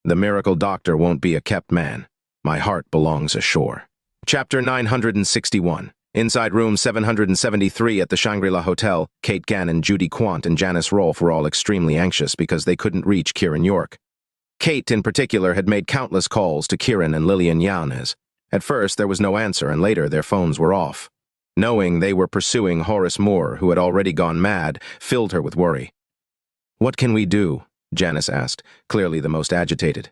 The miracle doctor won't be a kept man. My heart belongs ashore. Chapter 961. Inside room 773 at the Shangri-La Hotel, Kate Gannon, Judy Quant, and Janice Rolfe were all extremely anxious because they couldn't reach Kiran York. Kate, in particular, had made countless calls to Kiran and Lilian Janice. At first, there was no answer, and later their phones were off. Knowing they were pursuing Horace Moor, who had already gone mad, filled her with worry. "What can we do?" Janice asked, clearly the most agitated.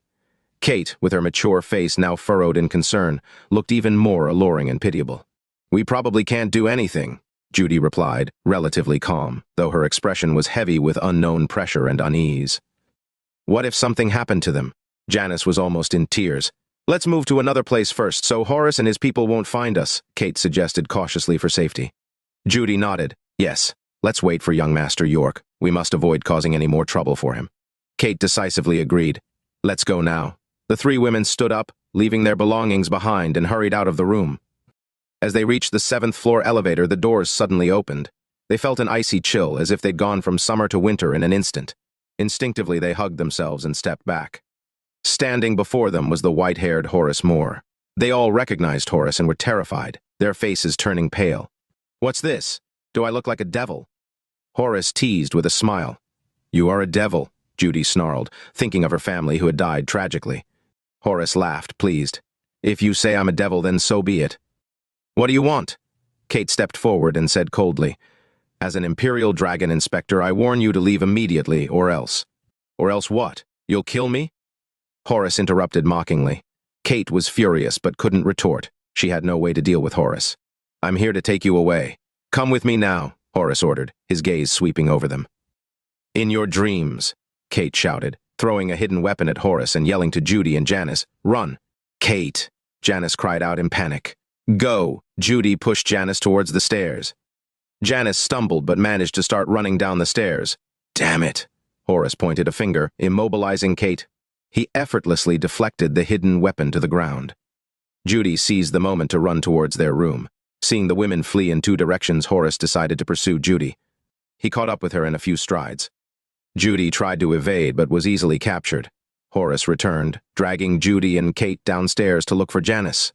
Kate, with her mature face now furrowed in concern, looked even more alluring and pitiable. "We probably can't do anything," Judy replied, relatively calm, though her expression was heavy with unknown pressure and unease. "What if something happened to them?" Janice was almost in tears. "Let's move to another place first, so Horace and his people won't find us," Kate suggested cautiously for safety. Judy nodded. "Yes, let's wait for young Master York. We must avoid causing any more trouble for him." Kate decisively agreed. "Let's go now." The three women stood up, leaving their belongings behind, and hurried out of the room. As they reached the 7th-floor elevator, the doors suddenly opened. They felt an icy chill, as if they'd gone from summer to winter in an instant. Instinctively, they hugged themselves and stepped back. Standing before them was the white-haired Horace Moor. They all recognized Horace and were terrified, their faces turning pale. "What's this? Do I look like a devil?" Horace teased with a smile. "You are a devil," Judy snarled, thinking of her family who had died tragically. Horace laughed, pleased. "If you say I'm a devil, then so be it." "What do you want?" Kate stepped forward and said coldly, "As an Imperial Dragon inspector, I warn you to leave immediately, or else." "Or else what? You'll kill me?" Horace interrupted mockingly. Kate was furious but couldn't retort. She had no way to deal with Horace. "I'm here to take you away. Come with me now," Horace ordered, his gaze sweeping over them. "In your dreams," Kate shouted, throwing a hidden weapon at Horace and yelling to Judy and Janice, "Run!" "Kate!" Janice cried out in panic. "Go!" Judy pushed Janice towards the stairs. Janice stumbled but managed to start running down the stairs. "Damn it!" Horace pointed a finger, immobilizing Kate. He effortlessly deflected the hidden weapon to the ground. Judy seized the moment to run towards their room. Seeing the women flee in two directions, Horace decided to pursue Judy. He caught up with her in a few strides. Judy tried to evade but was easily captured. Horace returned, dragging Judy and Kate downstairs to look for Janice.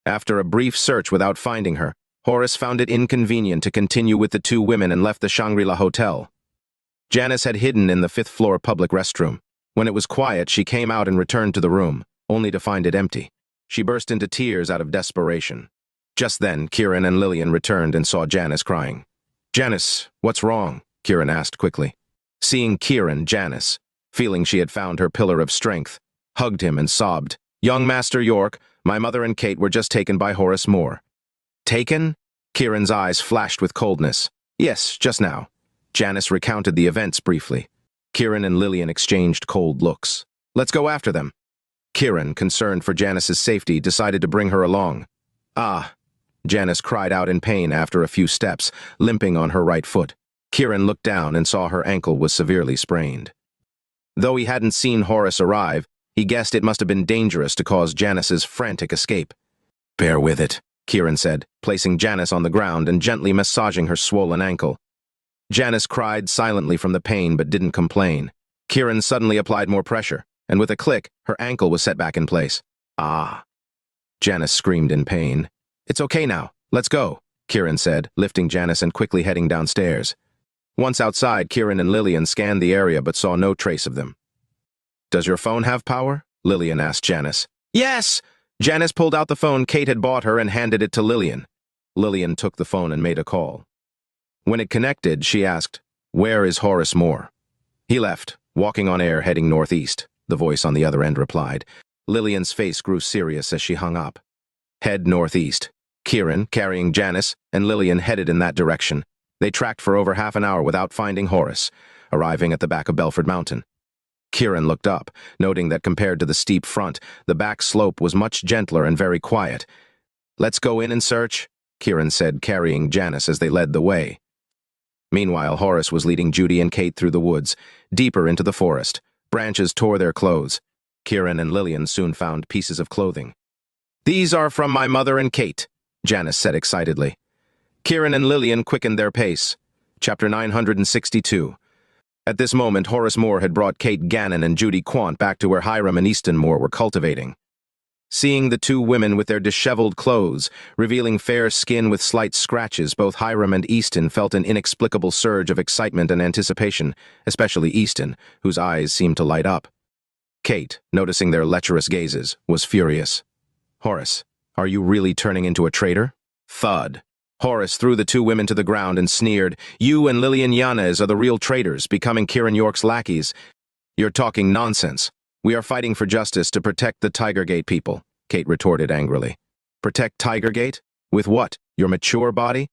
After a brief search without finding her, Horace found it inconvenient to continue with the two women and left the Shangri-La Hotel. Janice had hidden in the 5th-floor public restroom. When it was quiet, she came out and returned to the room, only to find it empty. She burst into tears out of desperation. Just then, Kiran and Lilian returned and saw Janice crying. "Janice, what's wrong?" Kiran asked quickly. Seeing Kiran, Janice, feeling she had found her pillar of strength, hugged him and sobbed, "Young Master York, my mother and Kate were just taken by Horace Moor." "Taken?" Kiran's eyes flashed with coldness. "Yes, just now." Janice recounted the events briefly. Kiran and Lilian exchanged cold looks. "Let's go after them." Kiran, concerned for Janice's safety, decided to bring her along. "Ah!" Janice cried out in pain after a few steps, limping on her right foot. Kiran looked down and saw her ankle was severely sprained. Though he hadn't seen Horace arrive, he guessed it must have been dangerous to cause Janice's frantic escape. "Bear with it," Kiran said, placing Janice on the ground and gently massaging her swollen ankle. Janice cried silently from the pain but didn't complain. Kiran suddenly applied more pressure, and with a click, her ankle was set back in place. "Ah!" Janice screamed in pain. "It's okay now. Let's go," Kiran said, lifting Janice and quickly heading downstairs. Once outside, Kiran and Lilian scanned the area but saw no trace of them. "Does your phone have power?" Lilian asked Janice. "Yes!" Janice pulled out the phone Kate had bought her and handed it to Lilian. Lilian took the phone and made a call. When it connected, she asked, "Where is Horace Moor?" "He left, walking on air heading northeast," the voice on the other end replied. Lilian's face grew serious as she hung up. "Head northeast." Kiran, carrying Janice, and Lilian headed in that direction. They tracked for over half an hour without finding Horace, arriving at the back of Belford Mountain. Kiran looked up, noting that compared to the steep front, the back slope was much gentler and very quiet. "Let's go in and search," Kiran said, carrying Janice as they led the way. Meanwhile, Horace was leading Judy and Kate through the woods, deeper into the forest. Branches tore their clothes. Kiran and Lilian soon found pieces of clothing. "These are from my mother and Kate," Janice said excitedly. Kiran and Lilian quickened their pace. Chapter 962. At this moment, Horace Moor had brought Kate Gannon and Judy Quant back to where Hiram and Easton Moor were cultivating. Seeing the two women with their disheveled clothes, revealing fair skin with slight scratches, both Hiram and Easton felt an inexplicable surge of excitement and anticipation, especially Easton, whose eyes seemed to light up. Kate, noticing their lecherous gazes, was furious. "Horace, are you really turning into a traitor?" Thud. Horace threw the two women to the ground and sneered, "You and Lilian Yanez are the real traitors, becoming Kiran York's lackeys." "You're talking nonsense. We are fighting for justice to protect the Tigergate people," Kate retorted angrily. "Protect Tigergate? With what, your mature body?"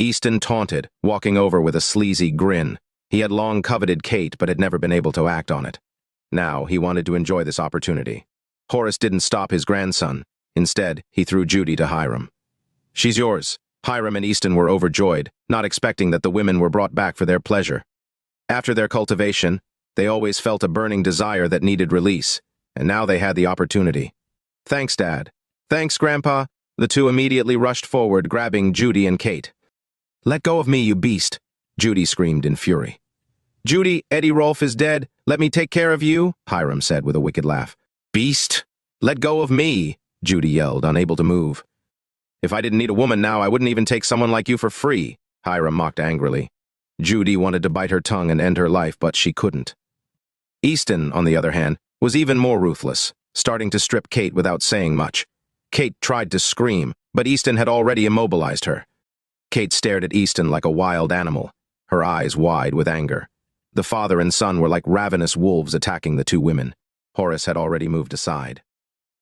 Easton taunted, walking over with a sleazy grin. He had long coveted Kate but had never been able to act on it. Now he wanted to enjoy this opportunity. Horace didn't stop his grandson. Instead, he threw Judy to Hiram. "She's yours." Hiram and Easton were overjoyed, not expecting that the women were brought back for their pleasure. After their cultivation, they always felt a burning desire that needed release, and now they had the opportunity. "Thanks, Dad." "Thanks, Grandpa." The two immediately rushed forward, grabbing Judy and Kate. "Let go of me, you beast," Judy screamed in fury. "Judy, Eddie Rolfe is dead. Let me take care of you," Hiram said with a wicked laugh. "Beast! Let go of me," Judy yelled, unable to move. "If I didn't need a woman now, I wouldn't even take someone like you for free," Hiram mocked angrily. Judy wanted to bite her tongue and end her life, but she couldn't. Easton, on the other hand, was even more ruthless, starting to strip Kate without saying much. Kate tried to scream, but Easton had already immobilized her. Kate stared at Easton like a wild animal, her eyes wide with anger. The father and son were like ravenous wolves attacking the two women. Horace had already moved aside.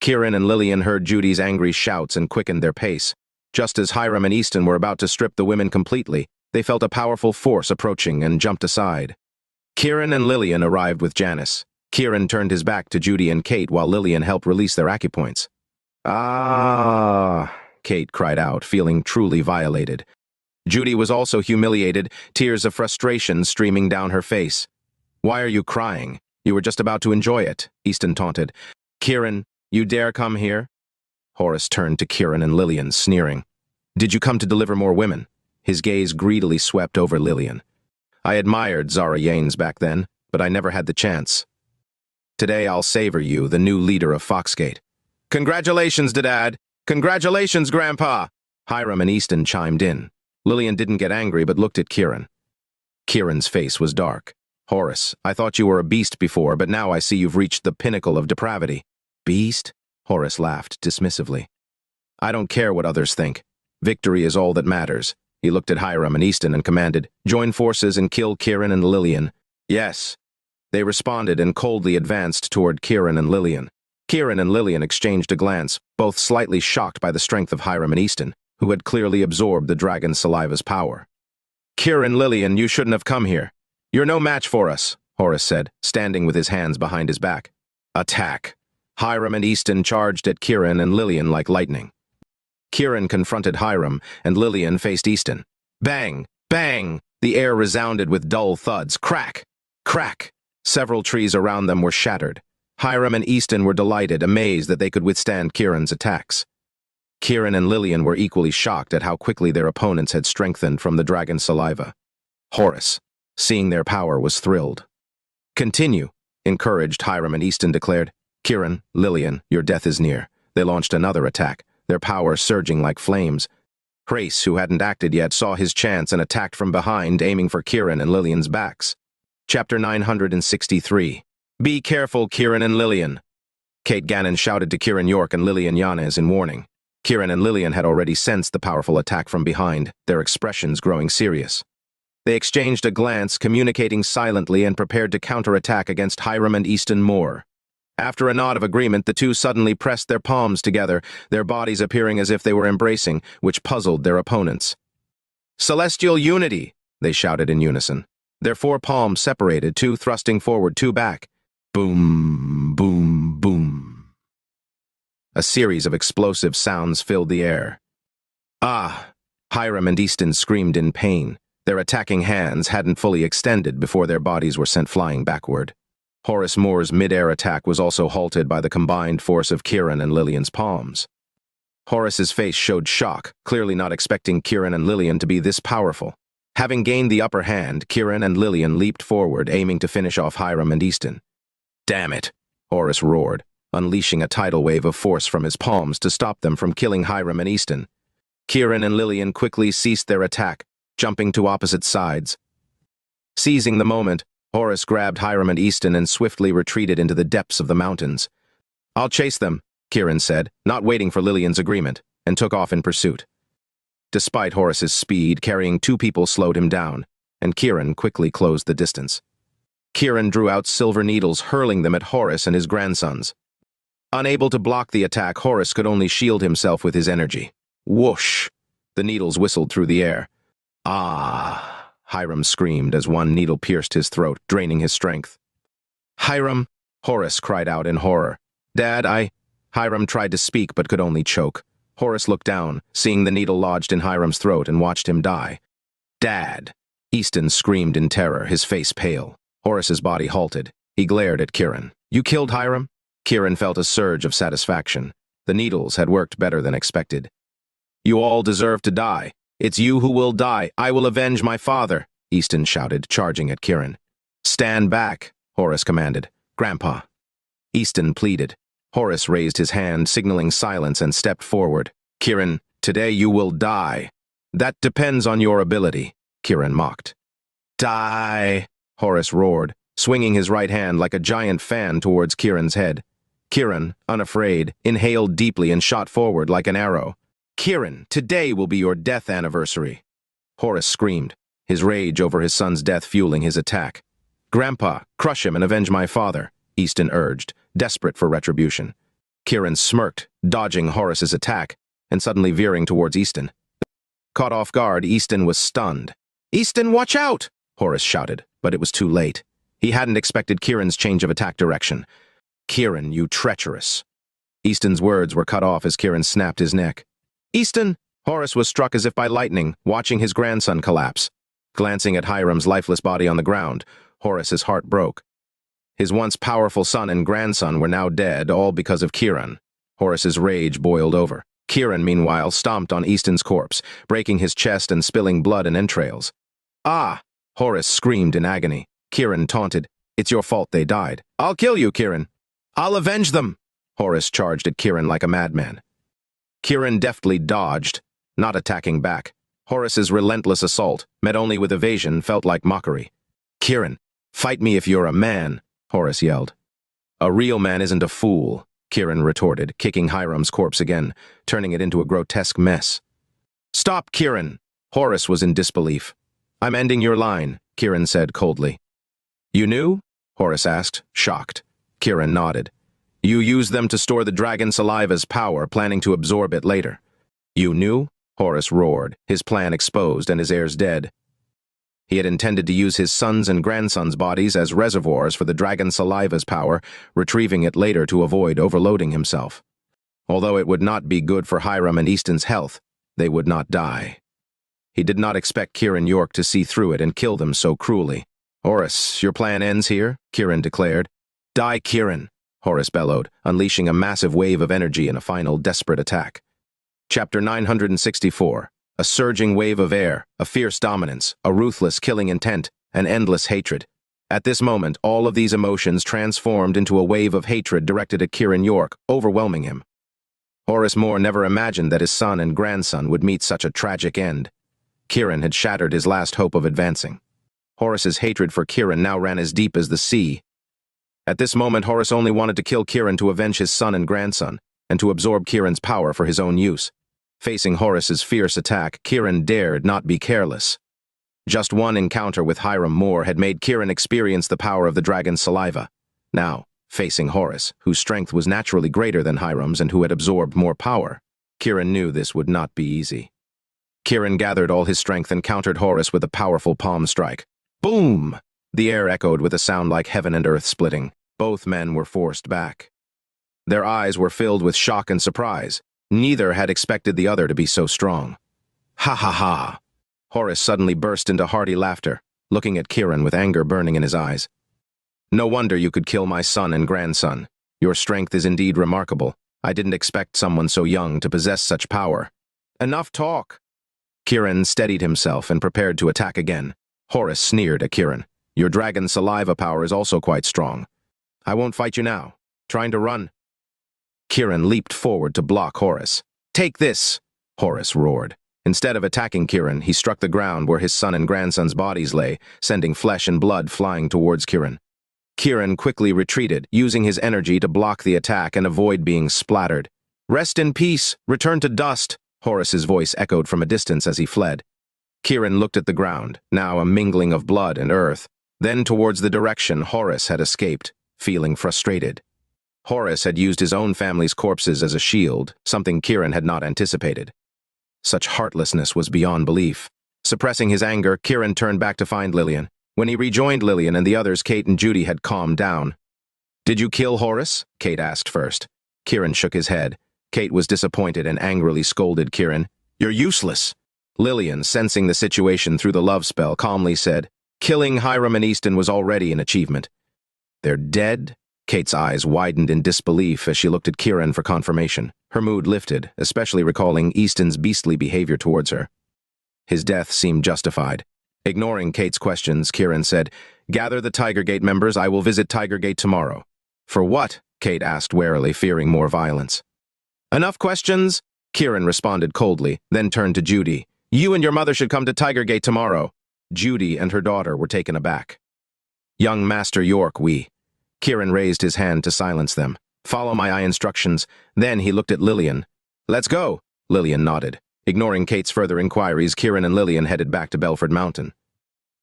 Kiran and Lilian heard Judy's angry shouts and quickened their pace. Just as Hiram and Easton were about to strip the women completely, they felt a powerful force approaching and jumped aside. Kiran and Lilian arrived with Janice. Kiran turned his back to Judy and Kate while Lilian helped release their acupoints. "Ah!" Kate cried out, feeling truly violated. Judy was also humiliated, tears of frustration streaming down her face. "Why are you crying? You were just about to enjoy it," Easton taunted. "Kiran, you dare come here?" Horace turned to Kiran and Lilian, sneering. "Did you come to deliver more women?" His gaze greedily swept over Lilian. "I admired Zara Yanes back then, but I never had the chance. Today I'll savor you, the new leader of Foxgate." "Congratulations, Dad! Congratulations, Grandpa!" Hiram and Easton chimed in. Lilian didn't get angry but looked at Kiran. Kiran's face was dark. "Horace, I thought you were a beast before, but now I see you've reached the pinnacle of depravity." "Beast?" Horace laughed dismissively. "I don't care what others think. Victory is all that matters." He looked at Hiram and Easton and commanded, "Join forces and kill Kiran and Lilian." "Yes." They responded and coldly advanced toward Kiran and Lilian. Kiran and Lilian exchanged a glance, both slightly shocked by the strength of Hiram and Easton, who had clearly absorbed the dragon's saliva's power. "Kiran, Lilian, you shouldn't have come here. You're no match for us," Horace said, standing with his hands behind his back. "Attack." Hiram and Easton charged at Kiran and Lilian like lightning. Kiran confronted Hiram, and Lilian faced Easton. Bang! Bang! The air resounded with dull thuds. Crack! Crack! Several trees around them were shattered. Hiram and Easton were delighted, amazed that they could withstand Kiran's attacks. Kiran and Lilian were equally shocked at how quickly their opponents had strengthened from the dragon's saliva. Horace, seeing their power, was thrilled. "Continue," encouraged Hiram, and Easton declared, "Kiran, Lilian, your death is near." They launched another attack, their power surging like flames. Horace, who hadn't acted yet, saw his chance and attacked from behind, aiming for Kiran and Lilian's backs. Chapter 963. "Be careful, Kiran and Lilian." Kate Gannon shouted to Kiran York and Lilian Yanez in warning. Kiran and Lilian had already sensed the powerful attack from behind, their expressions growing serious. They exchanged a glance, communicating silently, and prepared to counterattack against Hiram and Easton Moor. After a nod of agreement, the two suddenly pressed their palms together, their bodies appearing as if they were embracing, which puzzled their opponents. "Celestial unity!" they shouted in unison. Their four palms separated, two thrusting forward, two back. Boom, boom, boom. A series of explosive sounds filled the air. "Ah!" Hiram and Easton screamed in pain. Their attacking hands hadn't fully extended before their bodies were sent flying backward. Horace Moor's mid-air attack was also halted by the combined force of Kiran and Lilian's palms. Horace's face showed shock, clearly not expecting Kiran and Lilian to be this powerful. Having gained the upper hand, Kiran and Lilian leaped forward, aiming to finish off Hiram and Easton. "Damn it!" Horace roared, unleashing a tidal wave of force from his palms to stop them from killing Hiram and Easton. Kiran and Lilian quickly ceased their attack, jumping to opposite sides. Seizing the moment, Horace grabbed Hiram and Easton and swiftly retreated into the depths of the mountains. "I'll chase them," Kiran said, not waiting for Lilian's agreement, and took off in pursuit. Despite Horace's speed, carrying two people slowed him down, and Kiran quickly closed the distance. Kiran drew out silver needles, hurling them at Horace and his grandsons. Unable to block the attack, Horace could only shield himself with his energy. Whoosh! The needles whistled through the air. "Ah!" Hiram screamed as one needle pierced his throat, draining his strength. "Hiram!" Horace cried out in horror. "Dad, Hiram tried to speak but could only choke. Horace looked down, seeing the needle lodged in Hiram's throat, and watched him die. "Dad!" Easton screamed in terror, his face pale. Horace's body halted. He glared at Kiran. "You killed Hiram?" Kiran felt a surge of satisfaction. The needles had worked better than expected. "You all deserve to die. It's you who will die. I will avenge my father," Easton shouted, charging at Kiran. "Stand back," Horace commanded. "Grandpa." Easton pleaded. Horace raised his hand, signaling silence, and stepped forward. "Kiran, today you will die." "That depends on your ability," Kiran mocked. "Die!" Horace roared, swinging his right hand like a giant fan towards Kiran's head. Kiran, unafraid, inhaled deeply and shot forward like an arrow. "Kiran, today will be your death anniversary." Horace screamed, his rage over his son's death fueling his attack. "Grandpa, crush him and avenge my father," Easton urged, desperate for retribution. Kiran smirked, dodging Horace's attack, and suddenly veering towards Easton. Caught off guard, Easton was stunned. "Easton, watch out!" Horace shouted, but it was too late. He hadn't expected Kiran's change of attack direction. "Kiran, you treacherous." Easton's words were cut off as Kiran snapped his neck. "Easton!" Horace was struck as if by lightning, watching his grandson collapse. Glancing at Hiram's lifeless body on the ground, Horace's heart broke. His once powerful son and grandson were now dead, all because of Kiran. Horace's rage boiled over. Kiran, meanwhile, stomped on Easton's corpse, breaking his chest and spilling blood and entrails. "Ah!" Horace screamed in agony. Kiran taunted, "It's your fault they died." "I'll kill you, Kiran." "I'll avenge them!" Horace charged at Kiran like a madman. Kiran deftly dodged, not attacking back. Horace's relentless assault, met only with evasion, felt like mockery. "Kiran, fight me if you're a man," Horace yelled. "A real man isn't a fool," Kiran retorted, kicking Hiram's corpse again, turning it into a grotesque mess. "Stop, Kiran!" Horace was in disbelief. "I'm ending your line," Kiran said coldly. "You knew?" Horace asked, shocked. Kiran nodded. "You used them to store the dragon saliva's power, planning to absorb it later." "You knew?" Horace roared, his plan exposed and his heirs dead. He had intended to use his sons' and grandsons' bodies as reservoirs for the dragon saliva's power, retrieving it later to avoid overloading himself. Although it would not be good for Hiram and Easton's health, they would not die. He did not expect Kiran York to see through it and kill them so cruelly. "Horace, your plan ends here," Kiran declared. "Die, Kiran," Horace bellowed, unleashing a massive wave of energy in a final desperate attack. Chapter 964. A surging wave of air, a fierce dominance, a ruthless killing intent, an endless hatred. At this moment, all of these emotions transformed into a wave of hatred directed at Kiran York, overwhelming him. Horace Moor never imagined that his son and grandson would meet such a tragic end. Kiran had shattered his last hope of advancing. Horace's hatred for Kiran now ran as deep as the sea. At this moment, Horace only wanted to kill Kiran to avenge his son and grandson, and to absorb Kiran's power for his own use. Facing Horace's fierce attack, Kiran dared not be careless. Just one encounter with Hiram Moor had made Kiran experience the power of the dragon's saliva. Now, facing Horace, whose strength was naturally greater than Hiram's and who had absorbed more power, Kiran knew this would not be easy. Kiran gathered all his strength and countered Horace with a powerful palm strike. Boom! The air echoed with a sound like heaven and earth splitting. Both men were forced back. Their eyes were filled with shock and surprise. Neither had expected the other to be so strong. "Ha ha ha!" Horace suddenly burst into hearty laughter, looking at Kiran with anger burning in his eyes. "No wonder you could kill my son and grandson. Your strength is indeed remarkable. I didn't expect someone so young to possess such power." "Enough talk!" Kiran steadied himself and prepared to attack again. Horace sneered at Kiran. Your dragon saliva power is also quite strong. I won't fight you now. Trying to run? Kiran leaped forward to block Horace. Take this! Horace roared. Instead of attacking Kiran, he struck the ground where his son and grandson's bodies lay, sending flesh and blood flying towards Kiran. Kiran quickly retreated, using his energy to block the attack and avoid being splattered. Rest in peace! Return to dust! Horace's voice echoed from a distance as he fled. Kiran looked at the ground, now a mingling of blood and earth, then towards the direction Horace had escaped, feeling frustrated. Horace had used his own family's corpses as a shield, something Kiran had not anticipated. Such heartlessness was beyond belief. Suppressing his anger, Kiran turned back to find Lilian. When he rejoined Lilian and the others, Kate and Judy had calmed down. Did you kill Horace? Kate asked first. Kiran shook his head. Kate was disappointed and angrily scolded Kiran. You're useless. Lilian, sensing the situation through the love spell, calmly said, Killing Hiram and Easton was already an achievement. They're dead? Kate's eyes widened in disbelief as she looked at Kiran for confirmation. Her mood lifted, especially recalling Easton's beastly behavior towards her. His death seemed justified. Ignoring Kate's questions, Kiran said, Gather the Tiger Gate members. I will visit Tiger Gate tomorrow. For what? Kate asked warily, fearing more violence. Enough questions? Kiran responded coldly, then turned to Judy. You and your mother should come to Tiger Gate tomorrow. Judy and her daughter were taken aback. Young Master York, we. Kiran raised his hand to silence them. Follow my eye instructions. Then he looked at Lilian. Let's go. Lilian nodded. Ignoring Kate's further inquiries, Kiran and Lilian headed back to Belford Mountain.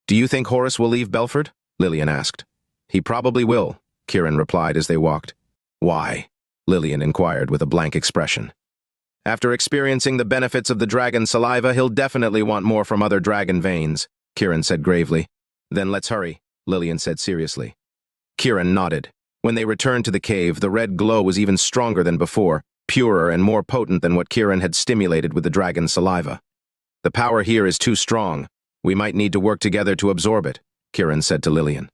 Do you think Horace will leave Belford? Lilian asked. He probably will, Kiran replied as they walked. Why? Lilian inquired with a blank expression. After experiencing the benefits of the dragon saliva, he'll definitely want more from other dragon veins, Kiran said gravely. Then let's hurry, Lilian said seriously. Kiran nodded. When they returned to the cave, the red glow was even stronger than before, purer and more potent than what Kiran had stimulated with the dragon saliva. The power here is too strong. We might need to work together to absorb it, Kiran said to Lilian.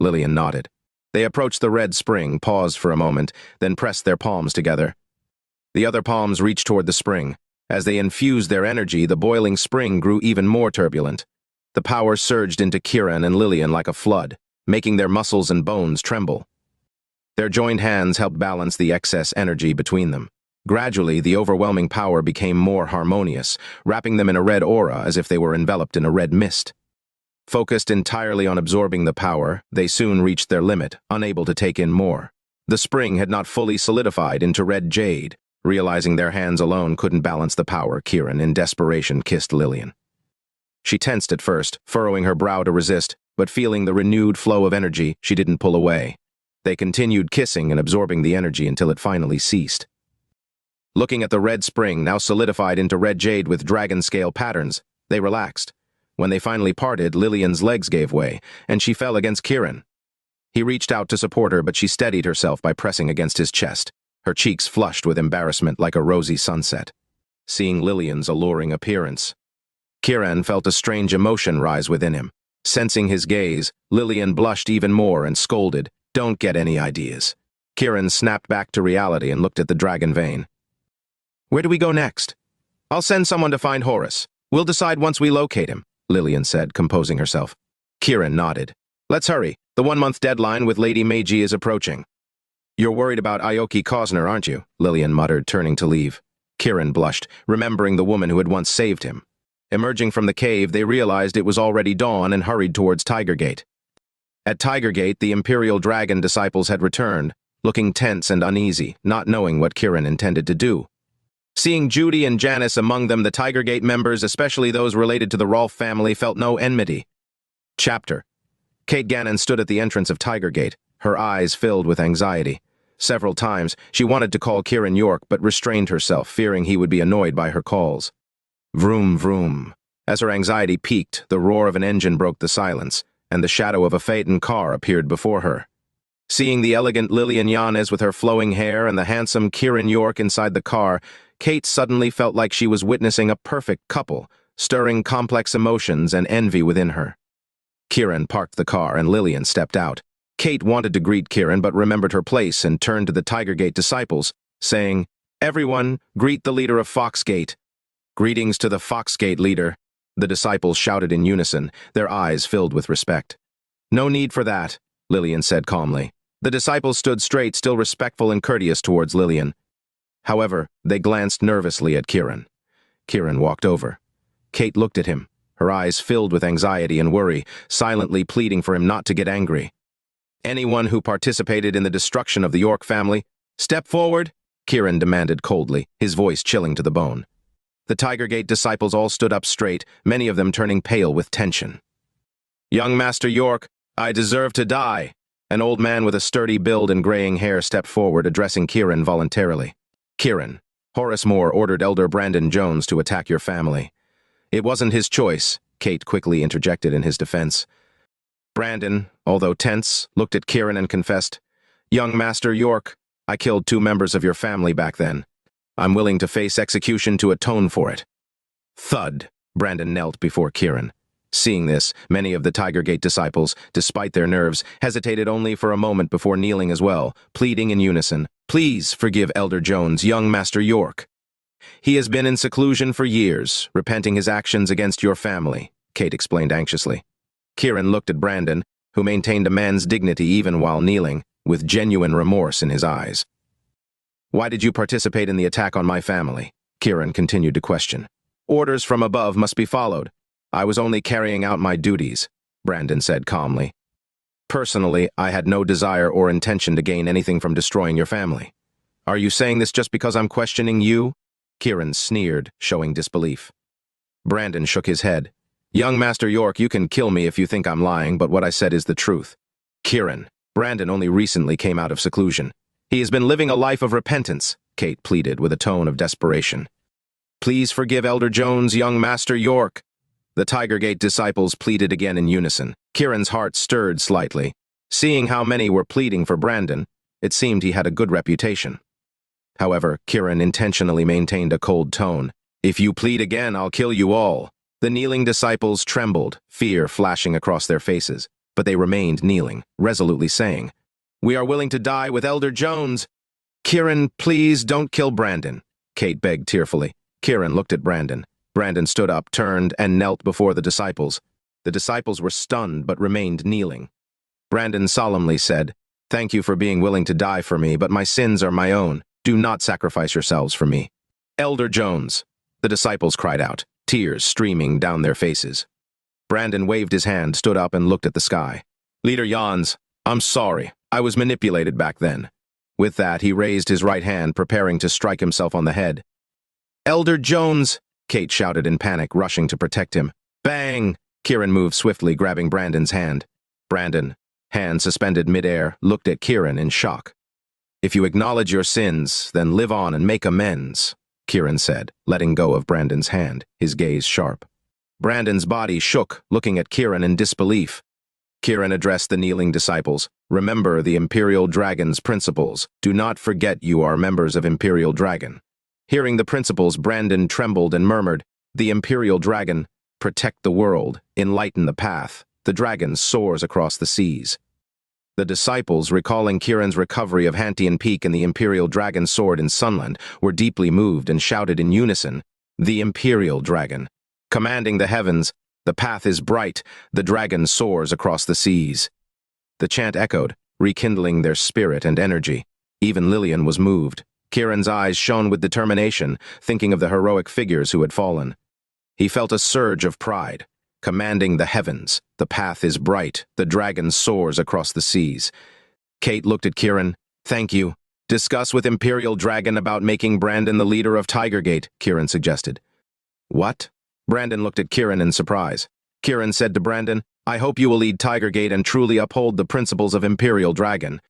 Lilian nodded. They approached the red spring, paused for a moment, then pressed their palms together. The other palms reached toward the spring. As they infused their energy, the boiling spring grew even more turbulent. The power surged into Kiran and Lilian like a flood, making their muscles and bones tremble. Their joined hands helped balance the excess energy between them. Gradually, the overwhelming power became more harmonious, wrapping them in a red aura as if they were enveloped in a red mist. Focused entirely on absorbing the power, they soon reached their limit, unable to take in more. The spring had not fully solidified into red jade. Realizing their hands alone couldn't balance the power, Kiran, in desperation, kissed Lilian. She tensed at first, furrowing her brow to resist, but feeling the renewed flow of energy, she didn't pull away. They continued kissing and absorbing the energy until it finally ceased. Looking at the red spring, now solidified into red jade with dragon scale patterns, they relaxed. When they finally parted, Lilian's legs gave way, and she fell against Kiran. He reached out to support her, but she steadied herself by pressing against his chest, her cheeks flushed with embarrassment like a rosy sunset. Seeing Lilian's alluring appearance, Kiran felt a strange emotion rise within him. Sensing his gaze, Lilian blushed even more and scolded, Don't get any ideas. Kiran snapped back to reality and looked at the dragon vein. Where do we go next? I'll send someone to find Horace. We'll decide once we locate him, Lilian said, composing herself. Kiran nodded. Let's hurry. The 1-month deadline with Lady Meiji is approaching. You're worried about Aoki Cosner, aren't you? Lilian muttered, turning to leave. Kiran blushed, remembering the woman who had once saved him. Emerging from the cave, they realized it was already dawn and hurried towards Tiger Gate. At Tiger Gate, the Imperial Dragon disciples had returned, looking tense and uneasy, not knowing what Kiran intended to do. Seeing Judy and Janice among them, the Tiger Gate members, especially those related to the Rolfe family, felt no enmity. Chapter. Kate Gannon stood at the entrance of Tiger Gate, her eyes filled with anxiety. Several times, she wanted to call Kiran York, but restrained herself, fearing he would be annoyed by her calls. Vroom, vroom. As her anxiety peaked, the roar of an engine broke the silence, and the shadow of a phaeton car appeared before her. Seeing the elegant Lilian Yanez with her flowing hair and the handsome Kiran York inside the car, Kate suddenly felt like she was witnessing a perfect couple, stirring complex emotions and envy within her. Kiran parked the car and Lilian stepped out. Kate wanted to greet Kiran but remembered her place and turned to the Tiger Gate disciples, saying, Everyone, greet the leader of Foxgate. Greetings to the Foxgate leader, the disciples shouted in unison, their eyes filled with respect. No need for that, Lilian said calmly. The disciples stood straight, still respectful and courteous towards Lilian. However, they glanced nervously at Kiran. Kiran walked over. Kate looked at him, her eyes filled with anxiety and worry, silently pleading for him not to get angry. Anyone who participated in the destruction of the York family, step forward, Kiran demanded coldly, his voice chilling to the bone. The Tigergate disciples all stood up straight, many of them turning pale with tension. Young Master York, I deserve to die. An old man with a sturdy build and graying hair stepped forward, addressing Kiran voluntarily. Kiran, Horace Moor ordered Elder Brandon Jones to attack your family. It wasn't his choice, Kate quickly interjected in his defense. Brandon, although tense, looked at Kiran and confessed, Young Master York, I killed 2 members of your family back then. I'm willing to face execution to atone for it. Thud, Brandon knelt before Kiran. Seeing this, many of the Tigergate disciples, despite their nerves, hesitated only for a moment before kneeling as well, pleading in unison, Please forgive Elder Jones, young Master York. He has been in seclusion for years, repenting his actions against your family, Kate explained anxiously. Kiran looked at Brandon, who maintained a man's dignity even while kneeling, with genuine remorse in his eyes. Why did you participate in the attack on my family? Kiran continued to question. Orders from above must be followed. I was only carrying out my duties, Brandon said calmly. Personally, I had no desire or intention to gain anything from destroying your family. Are you saying this just because I'm questioning you? Kiran sneered, showing disbelief. Brandon shook his head. Young Master York, you can kill me if you think I'm lying, but what I said is the truth. Kiran, Brandon only recently came out of seclusion. He has been living a life of repentance, Kate pleaded with a tone of desperation. Please forgive Elder Jones, young Master York. The Tigergate disciples pleaded again in unison. Kiran's heart stirred slightly. Seeing how many were pleading for Brandon, it seemed he had a good reputation. However, Kiran intentionally maintained a cold tone. If you plead again, I'll kill you all. The kneeling disciples trembled, fear flashing across their faces, but they remained kneeling, resolutely saying, We are willing to die with Elder Jones. Kiran, please don't kill Brandon, Kate begged tearfully. Kiran looked at Brandon. Brandon stood up, turned, and knelt before the disciples. The disciples were stunned but remained kneeling. Brandon solemnly said, Thank you for being willing to die for me, but my sins are my own. Do not sacrifice yourselves for me. Elder Jones, the disciples cried out, tears streaming down their faces. Brandon waved his hand, stood up, and looked at the sky. Leader Jans, I'm sorry. I was manipulated back then. With that, he raised his right hand, preparing to strike himself on the head. Elder Jones, Kate shouted in panic, rushing to protect him. Bang! Kiran moved swiftly, grabbing Brandon's hand. Brandon, hand suspended midair, looked at Kiran in shock. If you acknowledge your sins, then live on and make amends, Kiran said, letting go of Brandon's hand, his gaze sharp. Brandon's body shook, looking at Kiran in disbelief. Kiran addressed the kneeling disciples. Remember the Imperial Dragon's principles. Do not forget you are members of Imperial Dragon. Hearing the principles, Brandon trembled and murmured, The Imperial Dragon, protect the world, enlighten the path. The dragon soars across the seas. The disciples, recalling Kiran's recovery of Hantian Peak and the Imperial Dragon sword in Sunland, were deeply moved and shouted in unison, The Imperial Dragon. Commanding the heavens, the path is bright, the dragon soars across the seas. The chant echoed, rekindling their spirit and energy. Even Lilian was moved. Kiran's eyes shone with determination, thinking of the heroic figures who had fallen. He felt a surge of pride. Commanding the heavens, the path is bright, the dragon soars across the seas. Kate looked at Kiran. Thank you. Discuss with Imperial Dragon about making Brandon the leader of Tigergate, Kiran suggested. What? Brandon looked at Kiran in surprise. Kiran said to Brandon, I hope you will lead Tigergate and truly uphold the principles of Imperial Dragon.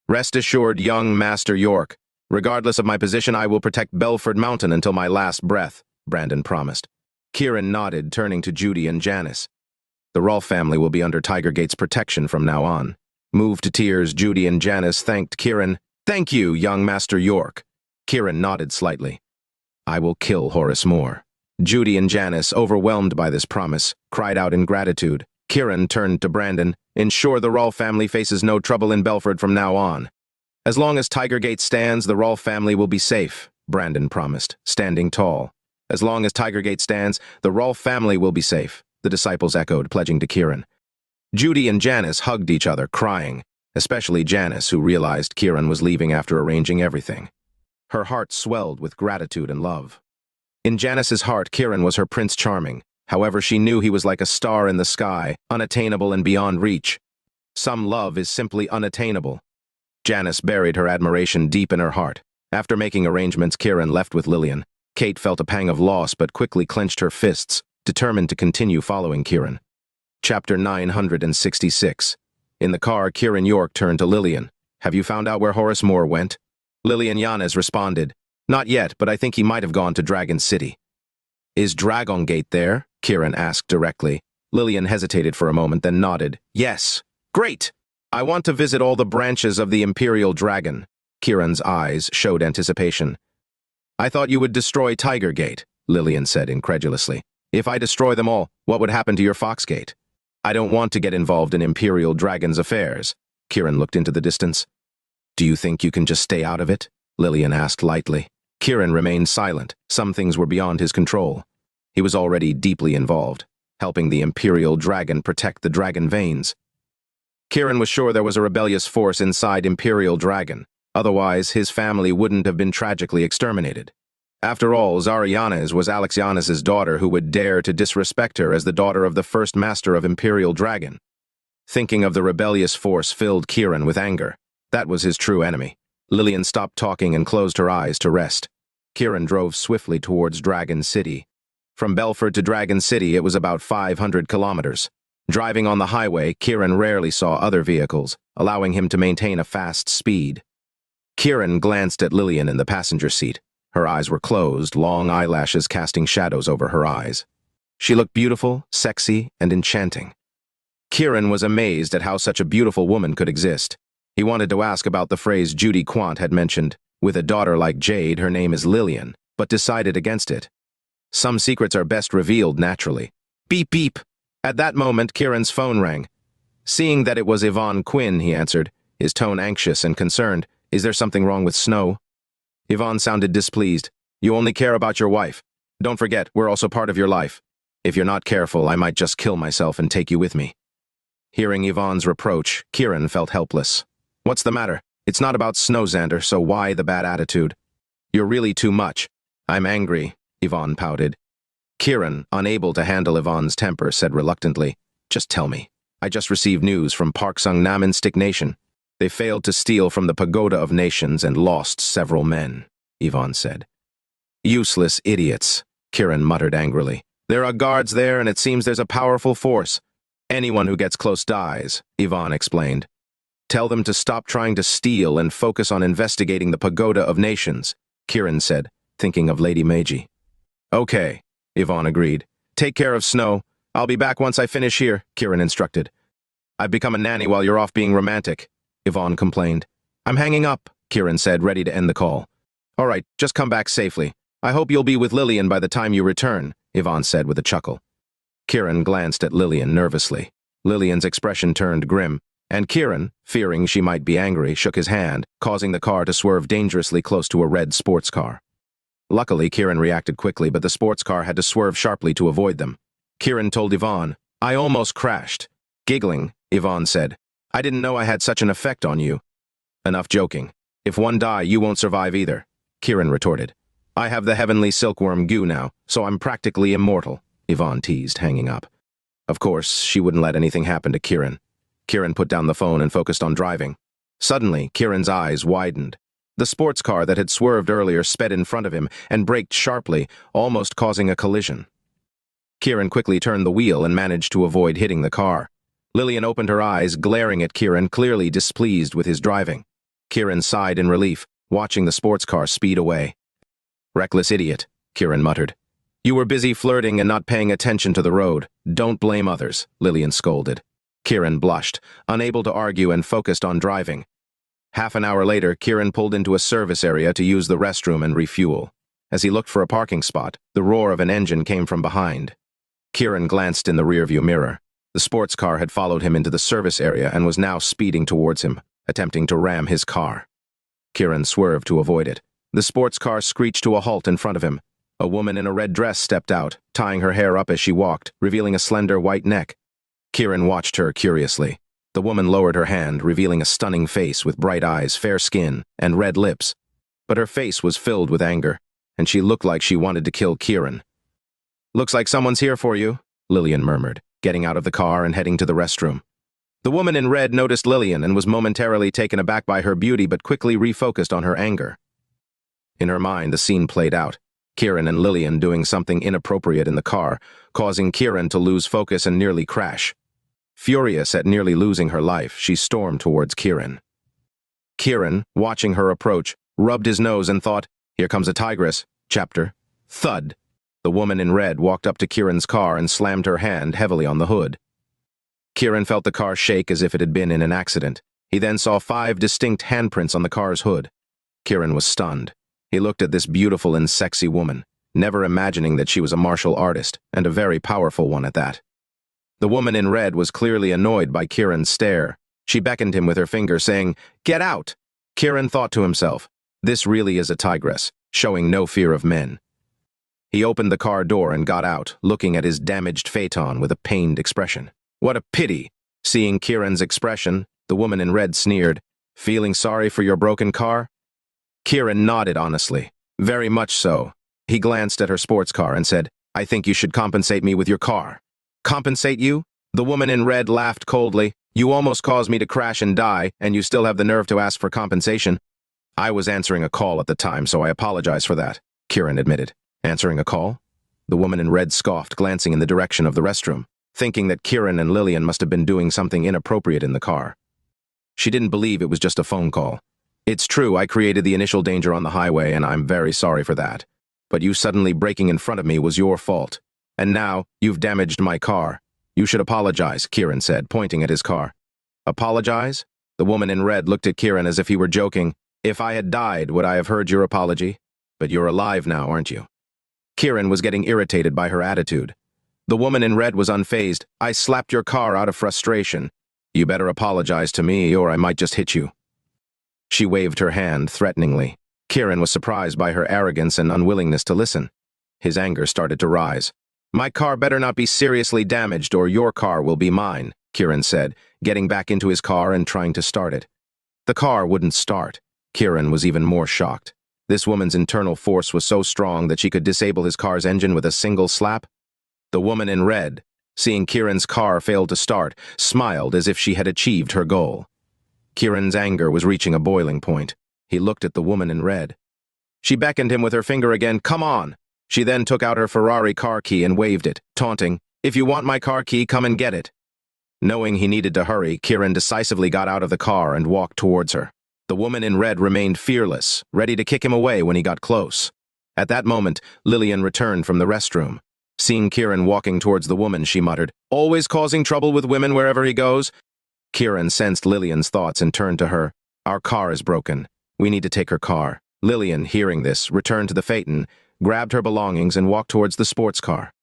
Rest assured, young Master York. Regardless of my position, I will protect Belford Mountain until my last breath, Brandon promised. Kiran nodded, turning to Judy and Janice. The Rolfe family will be under Tigergate's protection from now on. Moved to tears, Judy and Janice thanked Kiran. Thank you, young Master York. Kiran nodded slightly. I will kill Horace Moor. Judy and Janice, overwhelmed by this promise, cried out in gratitude. Kiran turned to Brandon. Ensure the Rolfe family faces no trouble in Belford from now on. As long as Tigergate stands, the Rolfe family will be safe, Brandon promised, standing tall. As long as Tiger Gate stands, the Rolfe family will be safe, the disciples echoed, pledging to Kiran. Judy and Janice hugged each other, crying, especially Janice, who realized Kiran was leaving after arranging everything. Her heart swelled with gratitude and love. In Janice's heart, Kiran was her Prince Charming. However, she knew he was like a star in the sky, unattainable and beyond reach. Some love is simply unattainable. Janice buried her admiration deep in her heart. After making arrangements, Kiran left with Lilian. Kate felt a pang of loss but quickly clenched her fists, determined to continue following Kiran. Chapter 966. In the car, Kiran York turned to Lilian. Have you found out where Horace Moor went? Lilian Janice responded. Not yet, but I think he might have gone to Dragon City. Is Dragon Gate there? Kiran asked directly. Lilian hesitated for a moment, then nodded. Yes. Great! I want to visit all the branches of the Imperial Dragon. Kiran's eyes showed anticipation. I thought you would destroy Tiger Gate, Lilian said incredulously. If I destroy them all, what would happen to your Fox Gate? I don't want to get involved in Imperial Dragon's affairs. Kiran looked into the distance. Do you think you can just stay out of it? Lilian asked lightly. Kiran remained silent. Some things were beyond his control. He was already deeply involved, helping the Imperial Dragon protect the dragon veins. Kiran was sure there was a rebellious force inside Imperial Dragon. Otherwise, his family wouldn't have been tragically exterminated. After all, Zarianes was Alexianis's daughter who would dare to disrespect her as the daughter of the first master of Imperial Dragon. Thinking of the rebellious force filled Kiran with anger. That was his true enemy. Lilian stopped talking and closed her eyes to rest. Kiran drove swiftly towards Dragon City. From Belford to Dragon City, it was about 500 kilometers. Driving on the highway, Kiran rarely saw other vehicles, allowing him to maintain a fast speed. Kiran glanced at Lilian in the passenger seat. Her eyes were closed, long eyelashes casting shadows over her eyes. She looked beautiful, sexy, and enchanting. Kiran was amazed at how such a beautiful woman could exist. He wanted to ask about the phrase Judy Quant had mentioned, with a daughter like Jade, her name is Lilian, but decided against it. Some secrets are best revealed naturally. Beep beep! At that moment, Kiran's phone rang. Seeing that it was Yvonne Quinn, he answered, his tone anxious and concerned. Is there something wrong with Snow? Yvonne sounded displeased. You only care about your wife. Don't forget, we're also part of your life. If you're not careful, I might just kill myself and take you with me. Hearing Yvonne's reproach, Kiran felt helpless. What's the matter? It's not about Snow, Xander, so why the bad attitude? You're really too much. I'm angry, Yvonne pouted. Kiran, unable to handle Yvonne's temper, said reluctantly, Just tell me. I just received news from Park Sung-Namin Stick Nation. They failed to steal from the Pagoda of Nations and lost several men, Yvonne said. Useless idiots, Kiran muttered angrily. There are guards there and it seems there's a powerful force. Anyone who gets close dies, Yvonne explained. Tell them to stop trying to steal and focus on investigating the Pagoda of Nations, Kiran said, thinking of Lady Meiji. Okay, Yvonne agreed. Take care of Snow. I'll be back once I finish here, Kiran instructed. I've become a nanny while you're off being romantic, Yvonne complained. I'm hanging up, Kiran said, ready to end the call. All right, just come back safely. I hope you'll be with Lilian by the time you return, Yvonne said with a chuckle. Kiran glanced at Lilian nervously. Lilian's expression turned grim, and Kiran, fearing she might be angry, shook his hand, causing the car to swerve dangerously close to a red sports car. Luckily, Kiran reacted quickly, but the sports car had to swerve sharply to avoid them. Kiran told Yvonne, I almost crashed. Giggling, Yvonne said, I didn't know I had such an effect on you. Enough joking. If one die, you won't survive either, Kiran retorted. I have the heavenly silkworm goo now, so I'm practically immortal, Yvonne teased, hanging up. Of course, she wouldn't let anything happen to Kiran. Kiran put down the phone and focused on driving. Suddenly, Kiran's eyes widened. The sports car that had swerved earlier sped in front of him and braked sharply, almost causing a collision. Kiran quickly turned the wheel and managed to avoid hitting the car. Lilian opened her eyes, glaring at Kiran, clearly displeased with his driving. Kiran sighed in relief, watching the sports car speed away. Reckless idiot, Kiran muttered. You were busy flirting and not paying attention to the road. Don't blame others, Lilian scolded. Kiran blushed, unable to argue and focused on driving. Half an hour later, Kiran pulled into a service area to use the restroom and refuel. As he looked for a parking spot, the roar of an engine came from behind. Kiran glanced in the rearview mirror. The sports car had followed him into the service area and was now speeding towards him, attempting to ram his car. Kiran swerved to avoid it. The sports car screeched to a halt in front of him. A woman in a red dress stepped out, tying her hair up as she walked, revealing a slender white neck. Kiran watched her curiously. The woman lowered her hand, revealing a stunning face with bright eyes, fair skin, and red lips. But her face was filled with anger, and she looked like she wanted to kill Kiran. "Looks like someone's here for you," Lilian murmured, getting out of the car and heading to the restroom. The woman in red noticed Lilian and was momentarily taken aback by her beauty but quickly refocused on her anger. In her mind, the scene played out. Kiran and Lilian doing something inappropriate in the car, causing Kiran to lose focus and nearly crash. Furious at nearly losing her life, she stormed towards Kiran. Kiran, watching her approach, rubbed his nose and thought, "Here comes a tigress." Chapter. Thud. The woman in red walked up to Kiran's car and slammed her hand heavily on the hood. Kiran felt the car shake as if it had been in an accident. He then saw 5 distinct handprints on the car's hood. Kiran was stunned. He looked at this beautiful and sexy woman, never imagining that she was a martial artist, and a very powerful one at that. The woman in red was clearly annoyed by Kiran's stare. She beckoned him with her finger, saying, "Get out!" Kiran thought to himself, this really is a tigress, showing no fear of men. He opened the car door and got out, looking at his damaged phaeton with a pained expression. "What a pity!" Seeing Kiran's expression, the woman in red sneered, "Feeling sorry for your broken car?" Kiran nodded honestly. "Very much so." He glanced at her sports car and said, "I think you should compensate me with your car." "Compensate you?" The woman in red laughed coldly. "You almost caused me to crash and die, and you still have the nerve to ask for compensation." "I was answering a call at the time, so I apologize for that," Kiran admitted. "Answering a call?" The woman in red scoffed, glancing in the direction of the restroom, thinking that Kiran and Lilian must have been doing something inappropriate in the car. She didn't believe it was just a phone call. "It's true, I created the initial danger on the highway, and I'm very sorry for that. But you suddenly breaking in front of me was your fault. And now, you've damaged my car. You should apologize," Kiran said, pointing at his car. "Apologize?" The woman in red looked at Kiran as if he were joking. "If I had died, would I have heard your apology? But you're alive now, aren't you?" Kiran was getting irritated by her attitude. The woman in red was unfazed. "I slapped your car out of frustration. You better apologize to me, or I might just hit you." She waved her hand threateningly. Kiran was surprised by her arrogance and unwillingness to listen. His anger started to rise. "My car better not be seriously damaged, or your car will be mine," Kiran said, getting back into his car and trying to start it. The car wouldn't start. Kiran was even more shocked. This woman's internal force was so strong that she could disable his car's engine with a single slap. The woman in red, seeing Kiran's car fail to start, smiled as if she had achieved her goal. Kiran's anger was reaching a boiling point. He looked at the woman in red. She beckoned him with her finger again. "Come on!" She then took out her Ferrari car key and waved it, taunting, "If you want my car key, come and get it." Knowing he needed to hurry, Kiran decisively got out of the car and walked towards her. The woman in red remained fearless, ready to kick him away when he got close. At that moment, Lilian returned from the restroom. Seeing Kiran walking towards the woman, she muttered, "Always causing trouble with women wherever he goes." Kiran sensed Lilian's thoughts and turned to her. "Our car is broken. We need to take her car." Lilian, hearing this, returned to the phaeton, grabbed her belongings and walked towards the sports car.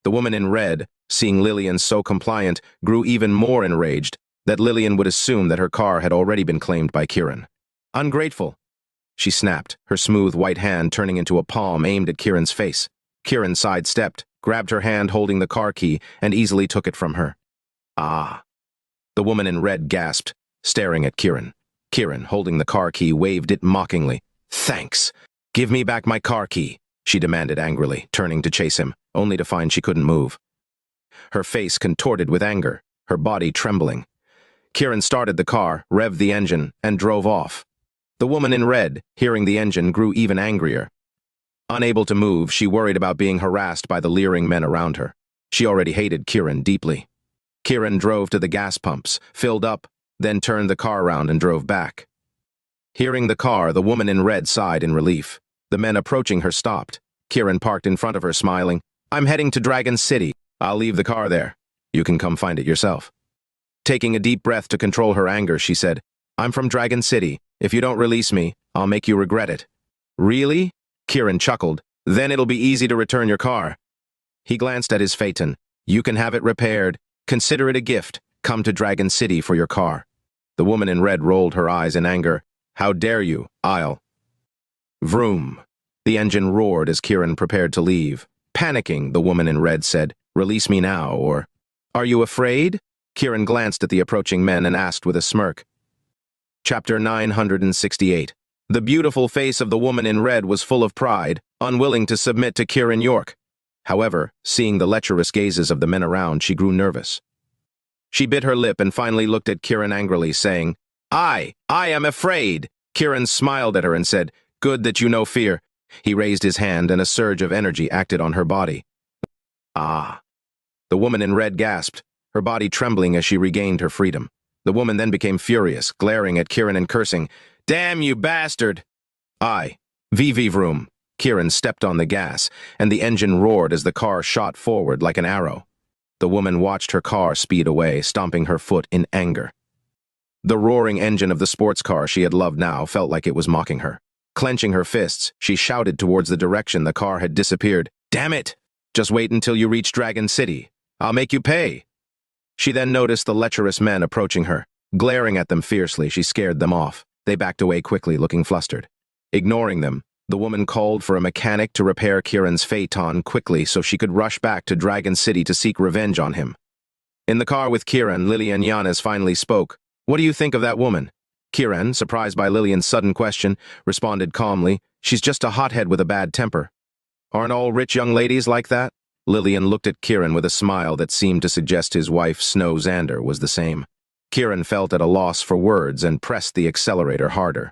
The woman in red, seeing Lilian so compliant, grew even more enraged that Lilian would assume that her car had already been claimed by Kiran. "Ungrateful!" She snapped, her smooth white hand turning into a palm aimed at Kiran's face. Kiran sidestepped, grabbed her hand holding the car key, and easily took it from her. "Ah!" The woman in red gasped, staring at Kiran. Kiran, holding the car key, waved it mockingly. "Thanks. Give me back my car key," she demanded angrily, turning to chase him, only to find she couldn't move. Her face contorted with anger, her body trembling. Kiran started the car, revved the engine, and drove off. The woman in red, hearing the engine, grew even angrier. Unable to move, she worried about being harassed by the leering men around her. She already hated Kiran deeply. Kiran drove to the gas pumps, filled up, then turned the car around and drove back. Hearing the car, the woman in red sighed in relief. The men approaching her stopped. Kiran parked in front of her, smiling. "I'm heading to Dragon City. I'll leave the car there. You can come find it yourself." Taking a deep breath to control her anger, she said, "I'm from Dragon City. If you don't release me, I'll make you regret it." "Really?" Kiran chuckled. "Then it'll be easy to return your car." He glanced at his phaeton. "You can have it repaired. Consider it a gift. Come to Dragon City for your car." The woman in red rolled her eyes in anger. "How dare you? I'll..." Vroom. The engine roared as Kiran prepared to leave. Panicking, the woman in red said, "Release me now," or, "Are you afraid?" Kiran glanced at the approaching men and asked with a smirk. Chapter 968. The beautiful face of the woman in red was full of pride, unwilling to submit to Kiran York. However, seeing the lecherous gazes of the men around, she grew nervous. She bit her lip and finally looked at Kiran angrily, saying, I am afraid." Kiran smiled at her and said, "Good that you know fear." He raised his hand and a surge of energy acted on her body. Ah. The woman in red gasped, her body trembling as she regained her freedom. The woman then became furious, glaring at Kiran and cursing, "Damn you bastard!" VV vroom. Kiran stepped on the gas, and the engine roared as the car shot forward like an arrow. The woman watched her car speed away, stomping her foot in anger. The roaring engine of the sports car she had loved now felt like it was mocking her. Clenching her fists, she shouted towards the direction the car had disappeared, "Damn it! Just wait until you reach Dragon City. I'll make you pay." She then noticed the lecherous men approaching her. Glaring at them fiercely, she scared them off. They backed away quickly, looking flustered. Ignoring them, the woman called for a mechanic to repair Kiran's phaeton quickly so she could rush back to Dragon City to seek revenge on him. In the car with Kiran, Lilian Janice finally spoke. "What do you think of that woman?" Kiran, surprised by Lilian's sudden question, responded calmly, "She's just a hothead with a bad temper." "Aren't all rich young ladies like that?" Lilian looked at Kiran with a smile that seemed to suggest his wife, Snow Xander, was the same. Kiran felt at a loss for words and pressed the accelerator harder.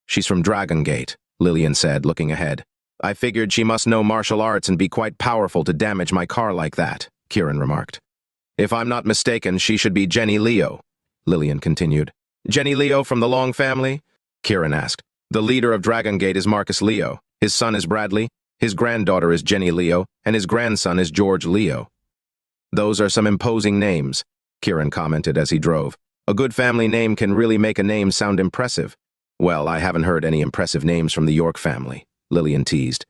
"She's from Dragon Gate," Lilian said, looking ahead. "I figured she must know martial arts and be quite powerful to damage my car like that," Kiran remarked. "If I'm not mistaken, she should be Jenny Leo," Lilian continued. "Jenny Leo from the Long family?" Kiran asked. "The leader of Dragon Gate is Marcus Leo. His son is Bradley, his granddaughter is Jenny Leo, and his grandson is George Leo." "Those are some imposing names," Kiran commented as he drove. "A good family name can really make a name sound impressive." "Well, I haven't heard any impressive names from the York family," Lilian teased.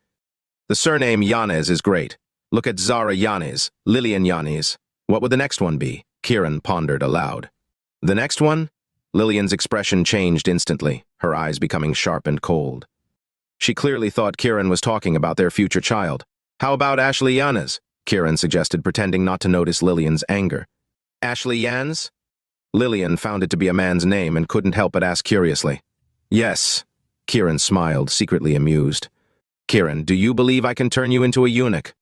"The surname Yanez is great. Look at Zara Yanez, Lilian Yanez. What would the next one be?" Kiran pondered aloud. "The next one?" Lilian's expression changed instantly, her eyes becoming sharp and cold. She clearly thought Kiran was talking about their future child. "How about Ashley Yanez?" Kiran suggested, pretending not to notice Lilian's anger. "Ashley Yanez?" Lilian found it to be a man's name and couldn't help but ask curiously. "Yes." Kiran smiled, secretly amused. "Kiran, do you believe I can turn you into a eunuch?"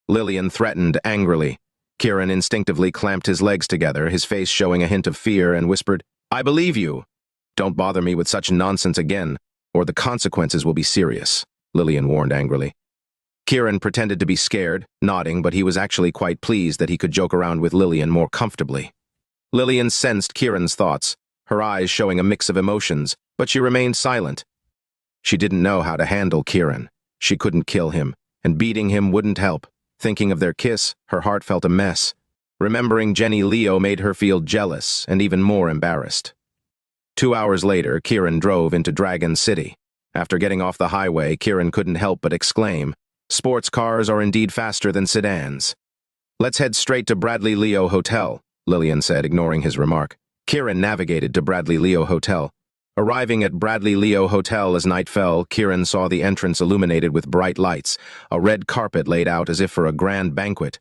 Lilian threatened angrily. Kiran instinctively clamped his legs together, his face showing a hint of fear, and whispered, "I believe you. Don't bother me with such nonsense again, or the consequences will be serious," Lilian warned angrily. Kiran pretended to be scared, nodding, but he was actually quite pleased that he could joke around with Lilian more comfortably. Lilian sensed Kiran's thoughts, her eyes showing a mix of emotions, but she remained silent. She didn't know how to handle Kiran. She couldn't kill him, and beating him wouldn't help. Thinking of their kiss, her heart felt a mess. Remembering Jenny Leo made her feel jealous and even more embarrassed. 2 hours later, Kiran drove into Dragon City. After getting off the highway, Kiran couldn't help but exclaim, "Sports cars are indeed faster than sedans." "Let's head straight to Bradley Leo Hotel," Lilian said, ignoring his remark. Kiran navigated to Bradley Leo Hotel. Arriving at Bradley Leo Hotel as night fell, Kiran saw the entrance illuminated with bright lights, a red carpet laid out as if for a grand banquet.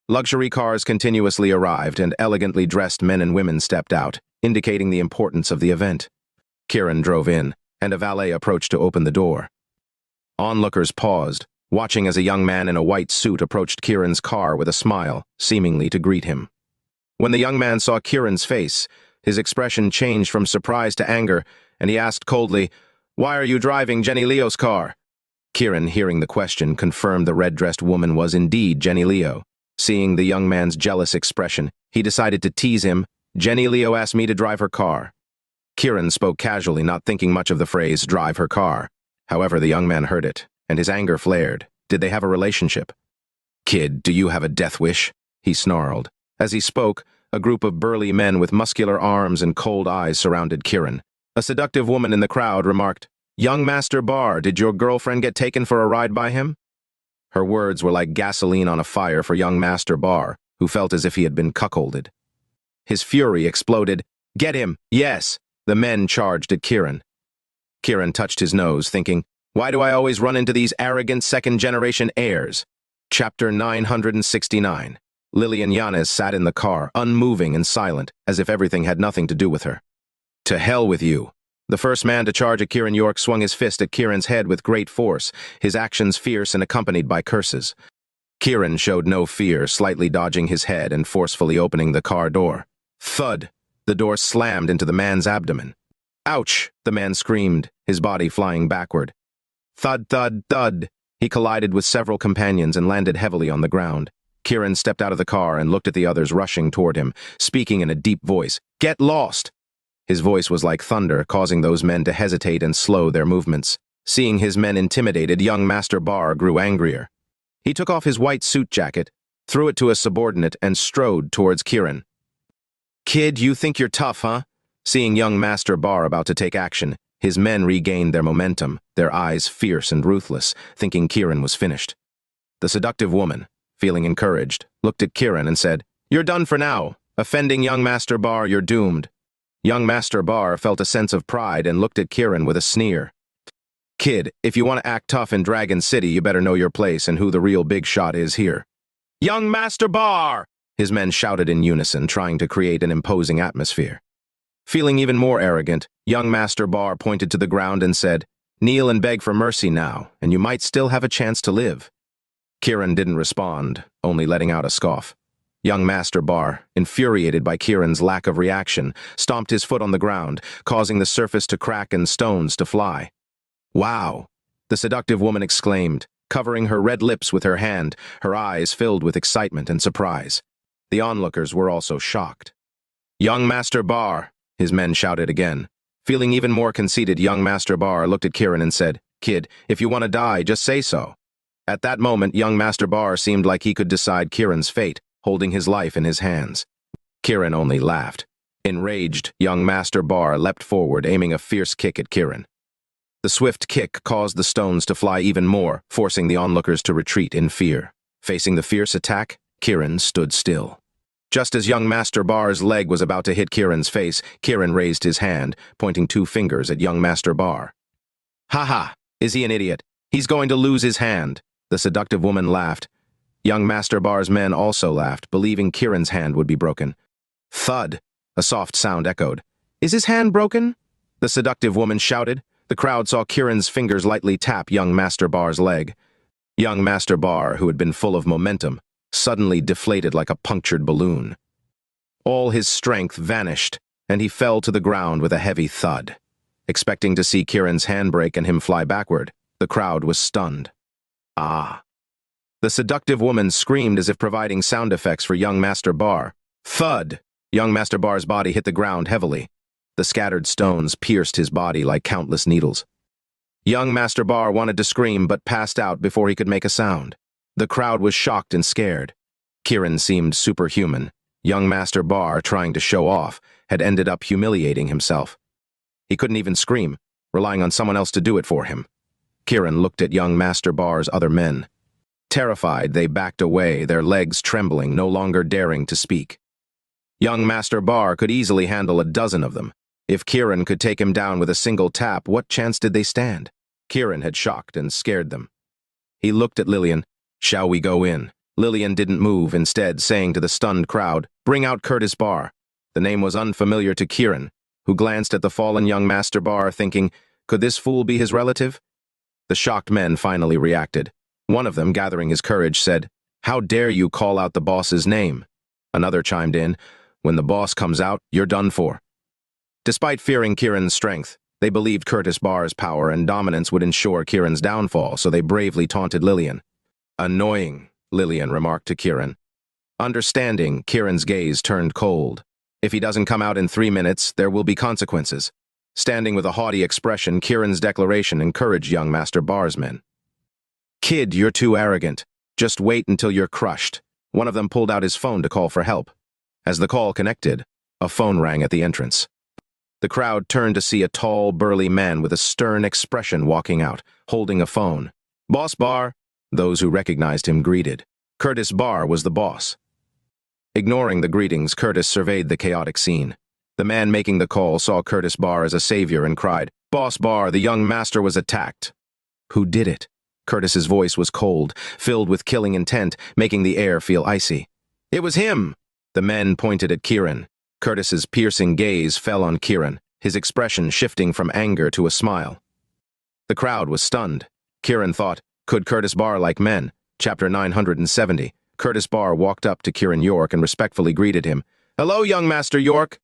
Luxury cars continuously arrived, and elegantly dressed men and women stepped out, indicating the importance of the event. Kiran drove in, and a valet approached to open the door. Onlookers paused, watching as a young man in a white suit approached Kiran's car with a smile, seemingly to greet him. When the young man saw Kiran's face, his expression changed from surprise to anger, and he asked coldly, "Why are you driving Jenny Leo's car?" Kiran, hearing the question, confirmed the red-dressed woman was indeed Jenny Leo. Seeing the young man's jealous expression, he decided to tease him. "Jenny Leo asked me to drive her car." Kiran spoke casually, not thinking much of the phrase, "drive her car." However, the young man heard it, and his anger flared. Did they have a relationship? "Kid, do you have a death wish?" he snarled. As he spoke, a group of burly men with muscular arms and cold eyes surrounded Kiran. A seductive woman in the crowd remarked, "Young Master Barr, did your girlfriend get taken for a ride by him?" Her words were like gasoline on a fire for young Master Barr, who felt as if he had been cuckolded. His fury exploded. "Get him! Yes!" The men charged at Kiran. Kiran touched his nose, thinking, Why do I always run into these arrogant second-generation heirs? Chapter 969. Lilian Janice sat in the car, unmoving and silent, as if everything had nothing to do with her. To hell with you. The first man to charge at Kiran York swung his fist at Kiran's head with great force, his actions fierce and accompanied by curses. Kiran showed no fear, slightly dodging his head and forcefully opening the car door. Thud! The door slammed into the man's abdomen. Ouch! The man screamed, his body flying backward. Thud, thud, thud! He collided with several companions and landed heavily on the ground. Kiran stepped out of the car and looked at the others rushing toward him, speaking in a deep voice. Get lost! His voice was like thunder, causing those men to hesitate and slow their movements. Seeing his men intimidated, young Master Bar grew angrier. He took off his white suit jacket, threw it to a subordinate, and strode towards Kiran. Kid, you think you're tough, huh? Seeing young Master Bar about to take action, his men regained their momentum, their eyes fierce and ruthless, thinking Kiran was finished. The seductive woman, feeling encouraged, looked at Kiran and said, You're done for now. Offending young Master Bar, you're doomed. Young Master Bar felt a sense of pride and looked at Kiran with a sneer. Kid, if you want to act tough in Dragon City, you better know your place and who the real big shot is here. Young Master Bar! His men shouted in unison, trying to create an imposing atmosphere. Feeling even more arrogant, young Master Bar pointed to the ground and said, Kneel and beg for mercy now, and you might still have a chance to live. Kiran didn't respond, only letting out a scoff. Young Master Bar, infuriated by Kiran's lack of reaction, stomped his foot on the ground, causing the surface to crack and stones to fly. Wow! The seductive woman exclaimed, covering her red lips with her hand, her eyes filled with excitement and surprise. The onlookers were also shocked. Young Master Bar! His men shouted again. Feeling even more conceited, young Master Bar looked at Kiran and said, Kid, if you want to die, just say so. At that moment, young Master Bar seemed like he could decide Kiran's fate, holding his life in his hands. Kiran only laughed. Enraged, young Master Bar leapt forward, aiming a fierce kick at Kiran. The swift kick caused the stones to fly even more, forcing the onlookers to retreat in fear. Facing the fierce attack, Kiran stood still. Just as young Master Bar's leg was about to hit Kiran's face, Kiran raised his hand, pointing 2 fingers at young Master Bar. Ha ha! Is he an idiot? He's going to lose his hand. The seductive woman laughed. Young Master Bar's men also laughed, believing Kiran's hand would be broken. Thud! A soft sound echoed. Is his hand broken? The seductive woman shouted. The crowd saw Kiran's fingers lightly tap young Master Bar's leg. Young Master Bar, who had been full of momentum, suddenly deflated like a punctured balloon. All his strength vanished, and he fell to the ground with a heavy thud. Expecting to see Kiran's hand break and him fly backward, the crowd was stunned. Ah! The seductive woman screamed as if providing sound effects for young Master Bar. Thud! Young Master Bar's body hit the ground heavily. The scattered stones pierced his body like countless needles. Young Master Bar wanted to scream but passed out before he could make a sound. The crowd was shocked and scared. Kiran seemed superhuman. Young Master Bar, trying to show off, had ended up humiliating himself. He couldn't even scream, relying on someone else to do it for him. Kiran looked at young Master Bar's other men. Terrified, they backed away, their legs trembling, no longer daring to speak. Young Master Bar could easily handle a dozen of them. If Kiran could take him down with a single tap, what chance did they stand? Kiran had shocked and scared them. He looked at Lilian. Shall we go in? Lilian didn't move, instead saying to the stunned crowd, Bring out Curtis Bar. The name was unfamiliar to Kiran, who glanced at the fallen young Master Bar, thinking, could this fool be his relative? The shocked men finally reacted. One of them, gathering his courage, said, How dare you call out the boss's name? Another chimed in, When the boss comes out, you're done for. Despite fearing Kiran's strength, they believed Curtis Bar's power and dominance would ensure Kiran's downfall, so they bravely taunted Lilian. Annoying, Lilian remarked to Kiran. Understanding, Kiran's gaze turned cold. If he doesn't come out in 3 minutes, there will be consequences. Standing with a haughty expression, Kiran's declaration encouraged young Master Bar's men. Kid, you're too arrogant. Just wait until you're crushed. One of them pulled out his phone to call for help. As the call connected, a phone rang at the entrance. The crowd turned to see a tall, burly man with a stern expression walking out, holding a phone. Boss Bar! Those who recognized him greeted. Curtis Bar was the boss. Ignoring the greetings, Curtis surveyed the chaotic scene. The man making the call saw Curtis Bar as a savior and cried, Boss Bar, the young master was attacked. Who did it? Curtis's voice was cold, filled with killing intent, making the air feel icy. It was him! The men pointed at Kiran. Curtis's piercing gaze fell on Kiran, his expression shifting from anger to a smile. The crowd was stunned. Kiran thought, could Curtis Barr like men? Chapter 970. Curtis Barr walked up to Kiran York and respectfully greeted him. Hello, young Master York.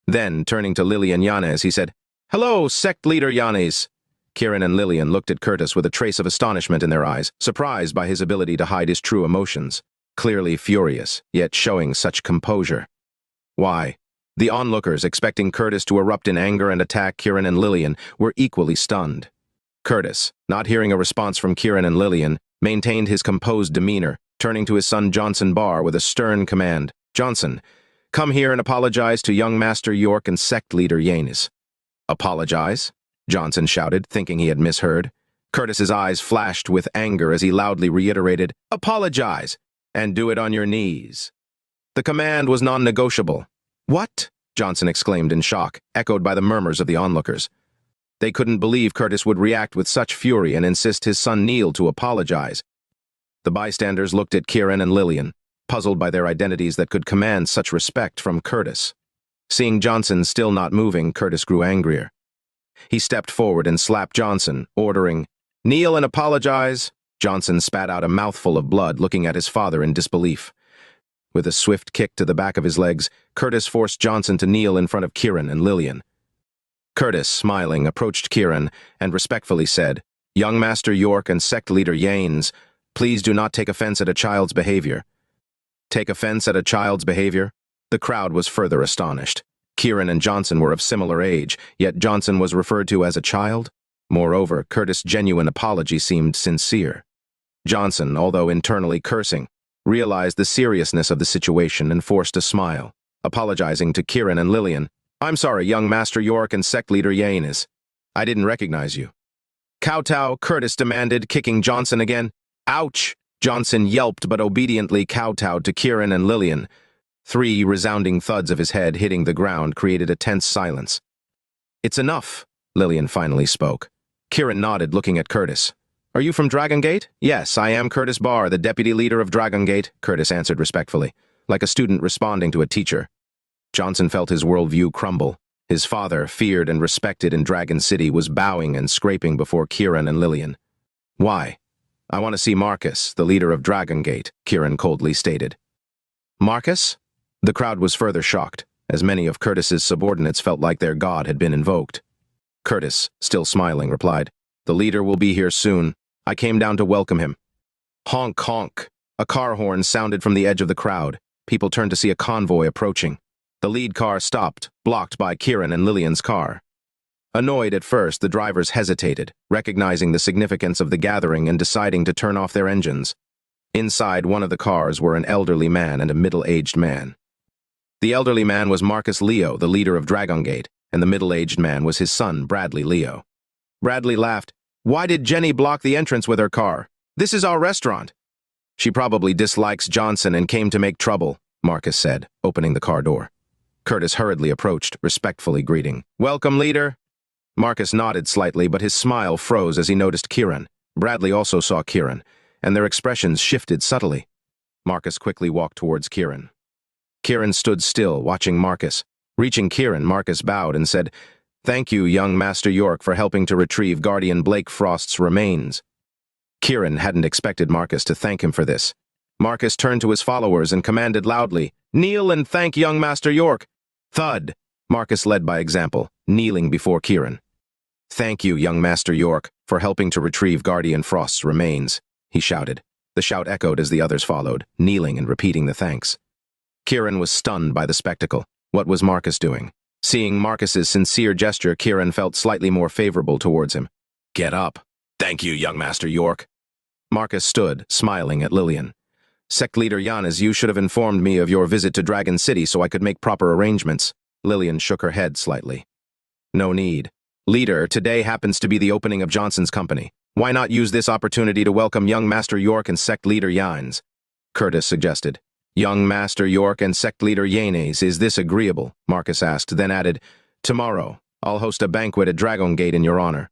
Then, turning to Lilian Janice, he said, Hello, sect leader Janice. Kiran and Lilian looked at Curtis with a trace of astonishment in their eyes, surprised by his ability to hide his true emotions. Clearly furious, yet showing such composure. Why? The onlookers, expecting Curtis to erupt in anger and attack Kiran and Lilian, were equally stunned. Curtis, not hearing a response from Kiran and Lilian, maintained his composed demeanor, turning to his son Johnson Barr with a stern command. Johnson, come here and apologize to young Master York and sect leader Janice. Apologize? Johnson shouted, thinking he had misheard. Curtis's eyes flashed with anger as he loudly reiterated, Apologize, and do it on your knees. The command was non-negotiable. What? Johnson exclaimed in shock, echoed by the murmurs of the onlookers. They couldn't believe Curtis would react with such fury and insist his son kneel to apologize. The bystanders looked at Kiran and Lilian, puzzled by their identities that could command such respect from Curtis. Seeing Johnson still not moving, Curtis grew angrier. He stepped forward and slapped Johnson, ordering, Kneel and apologize. Johnson spat out a mouthful of blood, looking at his father in disbelief. With a swift kick to the back of his legs, Curtis forced Johnson to kneel in front of Kiran and Lilian. Curtis, smiling, approached Kiran and respectfully said, Young Master York and sect leader Janice, please do not take offense at a child's behavior. Take offense at a child's behavior? The crowd was further astonished. Kiran and Johnson were of similar age, yet Johnson was referred to as a child? Moreover, Curtis' genuine apology seemed sincere. Johnson, although internally cursing, realized the seriousness of the situation and forced a smile, apologizing to Kiran and Lilian. I'm sorry, young Master York and sect leader Janice. I didn't recognize you. Kowtow, Curtis demanded, kicking Johnson again. Ouch! Johnson yelped but obediently kowtowed to Kiran and Lilian. 3 resounding thuds of his head hitting the ground created a tense silence. It's enough, Lilian finally spoke. Kiran nodded, looking at Curtis. Are you from Dragon Gate? Yes, I am Curtis Barr, the deputy leader of Dragon Gate, Curtis answered respectfully, like a student responding to a teacher. Johnson felt his worldview crumble. His father, feared and respected in Dragon City, was bowing and scraping before Kiran and Lilian. Why? I want to see Marcus, the leader of Dragon Gate, Kiran coldly stated. Marcus? The crowd was further shocked, as many of Curtis's subordinates felt like their god had been invoked. Curtis, still smiling, replied, The leader will be here soon. I came down to welcome him. Honk, honk. A car horn sounded from the edge of the crowd. People turned to see a convoy approaching. The lead car stopped, blocked by Kiran and Lilian's car. Annoyed at first, the drivers hesitated, recognizing the significance of the gathering and deciding to turn off their engines. Inside one of the cars were an elderly man and a middle-aged man. The elderly man was Marcus Leo, the leader of Dragon Gate, and the middle-aged man was his son, Bradley Leo. Bradley laughed. Why did Jenny block the entrance with her car? This is our restaurant. She probably dislikes Johnson and came to make trouble, Marcus said, opening the car door. Curtis hurriedly approached, respectfully greeting. Welcome, leader. Marcus nodded slightly, but his smile froze as he noticed Kiran. Bradley also saw Kiran, and their expressions shifted subtly. Marcus quickly walked towards Kiran. Kiran stood still, watching Marcus. Reaching Kiran, Marcus bowed and said, Thank you, young Master York, for helping to retrieve Guardian Blake Frost's remains. Kiran hadn't expected Marcus to thank him for this. Marcus turned to his followers and commanded loudly, Kneel and thank young Master York. Thud! Marcus led by example, kneeling before Kiran. Thank you, young Master York, for helping to retrieve Guardian Frost's remains, he shouted. The shout echoed as the others followed, kneeling and repeating the thanks. Kiran was stunned by the spectacle. What was Marcus doing? Seeing Marcus's sincere gesture, Kiran felt slightly more favorable towards him. Get up. Thank you, young Master York. Marcus stood, smiling at Lilian. Sect leader Janice, you should have informed me of your visit to Dragon City so I could make proper arrangements. Lilian shook her head slightly. No need. Leader, today happens to be the opening of Johnson's company. Why not use this opportunity to welcome young Master York and sect leader Janice? Curtis suggested. Young Master York and sect leader Janice, is this agreeable? Marcus asked, then added, Tomorrow, I'll host a banquet at Dragon Gate in your honor.